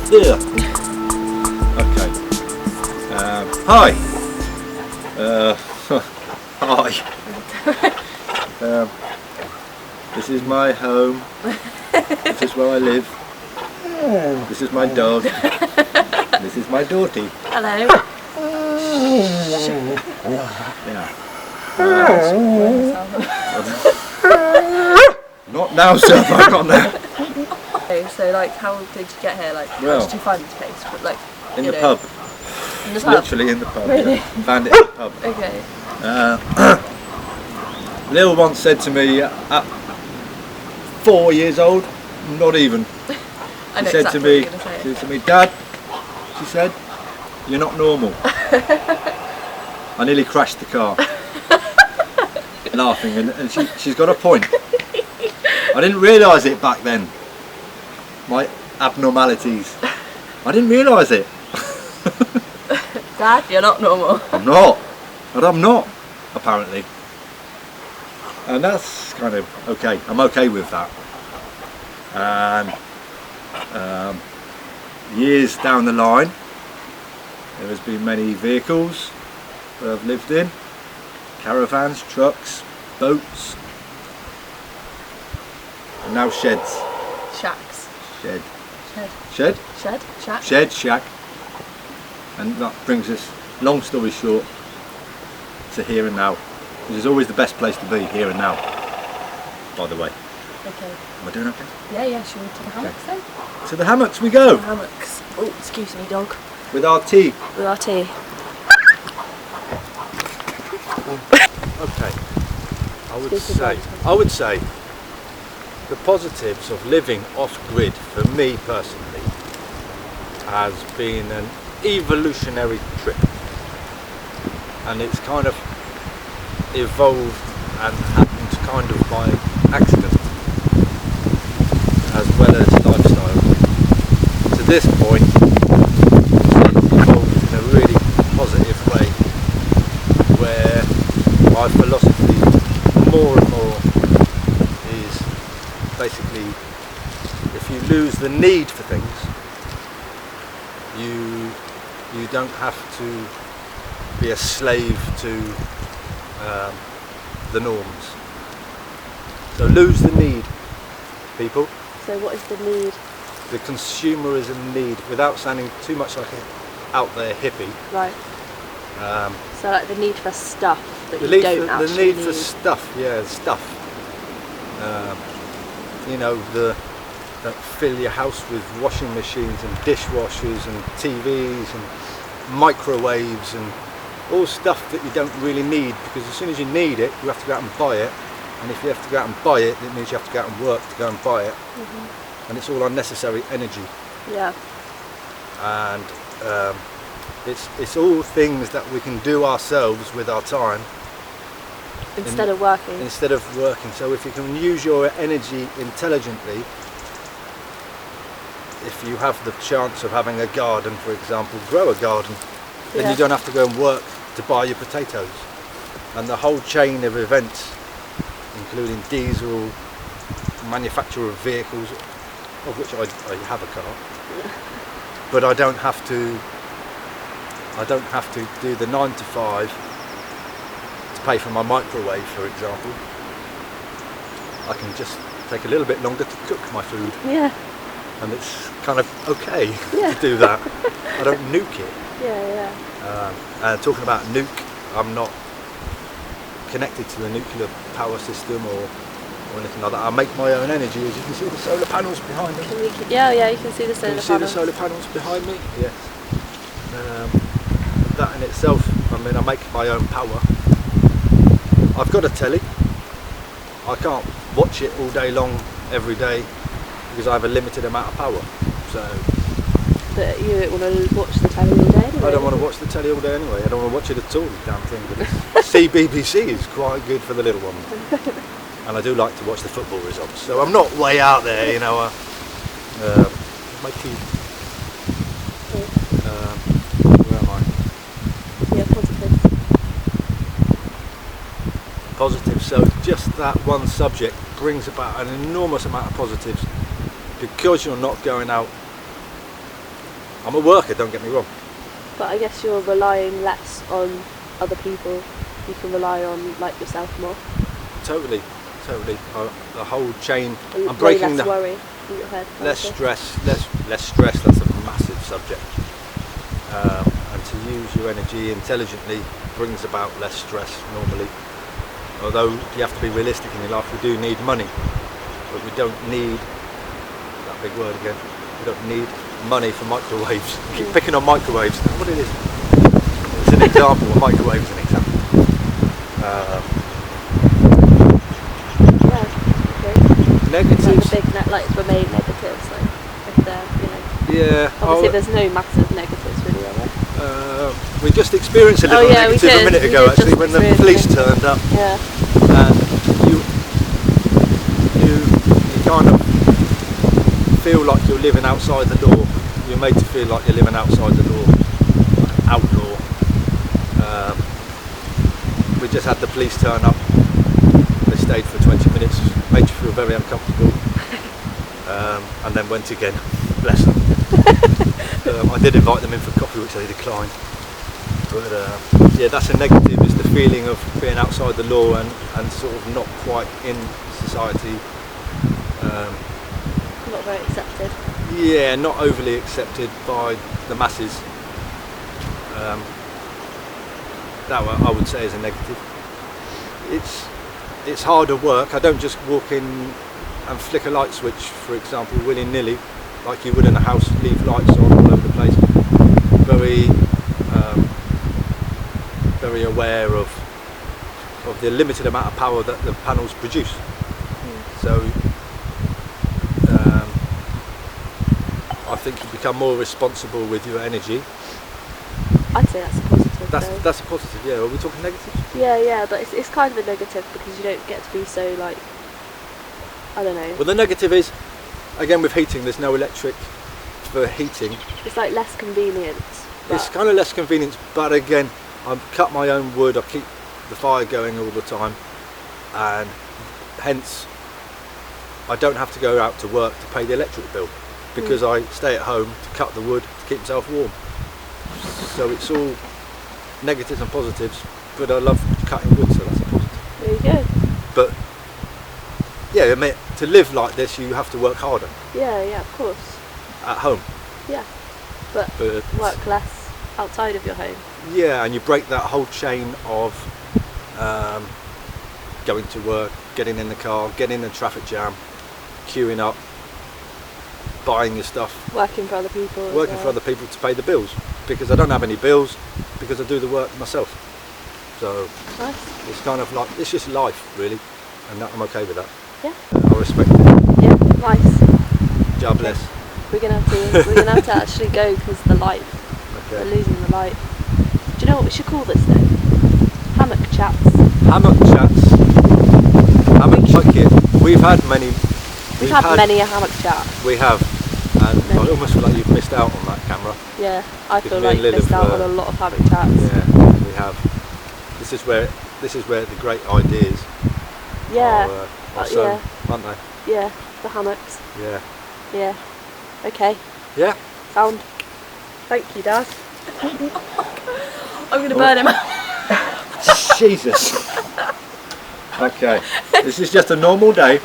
Yeah. Okay. Hi. Hi. This is my home. This is where I live. This is my dog. This is my daughter. Hello. Yeah. Not now, sir. Not now. Okay, so like, how did you get here? Like, how did you find this place? But, like, in the pub. In the pub? Literally in the pub. Really? Yeah. Found it in the pub. Okay. Lil once said to me at 4 years old, not even. She said to me, Dad, she said, you're not normal. I nearly crashed the car. Laughing, and she's got a point. I didn't realise it back then. My abnormalities. I didn't realise it. Dad, you're not normal. I'm not. But I'm not, apparently. And that's kind of okay. I'm okay with that. And years down the line, there has been many vehicles that I've lived in. Caravans, trucks, boats, and now sheds. Shacks. Shed. Shed. Shed? Shed? Shack? Shed, shack. And that brings us, long story short, to here and now. Which is always the best place to be, here and now, by the way. Okay. Am I doing okay? Yeah, should we to the hammocks then? To the hammocks we go! The hammocks. Oh, excuse me, dog. With our tea. With our tea. Okay. I would say the positives of living off-grid for me personally has been an evolutionary trip, and it's kind of evolved and happened kind of by accident as well as lifestyle. To this point it's evolved in a really positive way, where my philosophy more and more is basically, if you lose the need for things, you don't have to be a slave to the norms. So lose the need, people. So what is the need? The consumerism need, without sounding too much like an out there hippie. Right. So like the need for stuff that you don't actually need. The need for stuff, yeah, stuff. You know, that fill your house with washing machines and dishwashers and TVs and microwaves and all stuff that you don't really need, because as soon as you need it, you have to go out and buy it, and if you have to go out and buy it, it means you have to go out and work to go and buy it, and it's all unnecessary energy. Yeah. And it's all things that we can do ourselves with our time instead of working. So if you can use your energy intelligently, if you have the chance of having a garden, for example, grow a garden, then you don't have to go and work to buy your potatoes. And the whole chain of events, including diesel, manufacture of vehicles, of which I have a car, but I don't have to do the 9 to 5 to pay for my microwave, for example. I can just take a little bit longer to cook my food. Yeah. And it's kind of okay to do that. I don't nuke it. And talking about nuke, I'm not connected to the nuclear power system or anything like that. I make my own energy, as you can see the solar panels behind me. Yeah, you can see the solar panels. Can you see the solar panels behind me? Yes. That in itself, I mean, I make my own power. I've got a telly. I can't watch it all day long, every day, because I have a limited amount of power. So. But you don't want to watch the telly all day anyway? I don't want to watch the telly all day anyway. I don't want to watch it at all, the damn thing. But CBBC is quite good for the little ones. And I do like to watch the football results. So I'm not way out there, you know. My key. Where am I? Yeah, positive. Positive. So just that one subject brings about an enormous amount of positives, because you're not going out I'm a worker, don't get me wrong. But I guess you're relying less on other people. You can rely on like yourself more. Totally. The whole chain. I'm Way breaking less the worry in your head. less stress. That's a massive subject. And to use your energy intelligently brings about less stress normally. Although you have to be realistic in your life, we do need money, but we don't need that big word again. We don't need money for microwaves. I keep picking on microwaves. What it is? It's an example. A microwave is an example. Negatives. Like the big lights were made negatives, like if they're, Yeah. Obviously, there's no massive negatives really, are there? We just experienced a little negative a minute ago, actually, when the police turned up. Yeah. And you kind of feel like you're living outside the law. You're made to feel like you're living outside the law, outlaw. We just had the police turn up. They stayed for 20 minutes, made you feel very uncomfortable, and then went again. Bless them. I did invite them in for coffee, which they declined. But yeah, that's a negative, is the feeling of being outside the law and sort of not quite in society. Not very accepted. Yeah, not overly accepted by the masses. That I would say is a negative. It's harder work. I don't just walk in and flick a light switch, for example, willy-nilly, like you would in a house, leave lights on all over the place. Very aware of the limited amount of power that the panels produce. So I think you become more responsible with your energy. I'd say that's a positive. That's a positive, yeah. Are we talking negatives? Yeah, but it's kind of a negative because you don't get to be so like, I don't know. Well, the negative is, again with heating, there's no electric for heating. It's like less convenience. It's kind of less convenience, but again, I cut my own wood, I keep the fire going all the time, and hence I don't have to go out to work to pay the electric bill because I stay at home to cut the wood to keep myself warm. So it's all negatives and positives, but I love cutting wood, so that's a positive. There you go. But yeah, I mean, to live like this, you have to work harder. Yeah, of course. At home. Yeah, but work less outside of your home. Yeah, and you break that whole chain of going to work, getting in the car, getting in the traffic jam, queuing up, buying your stuff. Working for other people. Working for other people to pay the bills, because I don't have any bills because I do the work myself. So nice. It's kind of like, it's just life really, and I'm okay with that. Yeah. I respect it. Yeah, nice. God bless. We're gonna have to actually go because the light. Okay. We're losing the light. Do you know what we should call this though? Hammock chats. Hammock chats. Hammock chats. We've had many. We've had many a hammock chat. We have, and I almost feel like you've missed out on that, camera. Yeah, I feel like you've missed out on a lot of hammock chats. Yeah, we have. This is where the great ideas are sown, aren't they? Yeah, the hammocks. Yeah. Yeah. Okay. Yeah. Sound. Thank you, Dad. I'm gonna burn him out. Jesus. Okay. This is just a normal day.